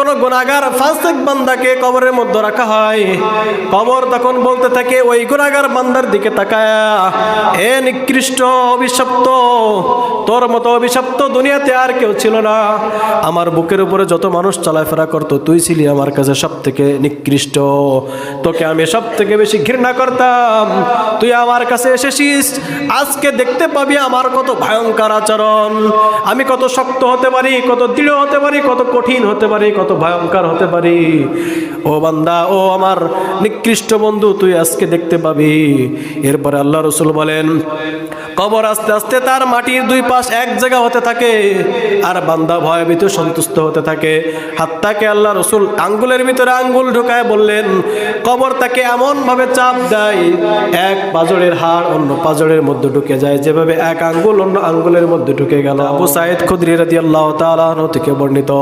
কোন গুনাহগার ফাসিক বান্দাকে কবরের মধ্যে রাখা হয়, কবর তখন বলতে থাকে ওই গুনাহগার বান্দার দিকে তাকায়, হে নিকৃষ্ট অভিশপ্ত, তোর মতো অভিশপ্ত দুনিয়াতে আর কেউ ছিল না। আমার বুকের উপরে যত মানুষ চলাফেরা করতো তুই ছিলি আমার কাছে সব থেকে নিকৃষ্ট, তোকে আমি সব থেকে বেশি ঘৃণা করতাম। তুই আমার কাছে এসেছিস, আজকে দেখতে পাবি আমার কত ভয়ঙ্কর আচরণ, আমি কত শক্ত হতে পারি, কত দৃঢ় হতে পারি, কত কঠিন হতে পারি, কত ভয়ঙ্কর হতে পারি। ও বান্দা, ও আমার নিকৃষ্ট বন্ধু, তুই আজকে দেখতে পাবি। এরপরে আল্লাহ রসুল বলেন, কবর আস্তে আস্তে তার মাটির দুই পাশ এক জায়গা হতে থাকে, আর বান্দা ভয়ভীত সন্তুষ্ট হতে থাকে। হাতটাকে আল্লাহ রসুল আঙ্গুলের ভিতরে আঙ্গুল ঢুকায় বললেন, কবর তাকে এমন ভাবে চাপ দেয়, এক পাজরের হাড় অন্য পাজরের মধ্যে ঢুকে যায়, যেভাবে এক আঙ্গুল অন্য আঙ্গুলের মধ্যে ঢুকে গেল। আবু সাঈদ খুদরি রাদিয়াল্লাহু তাআলা আনহু থেকে বর্ণিত।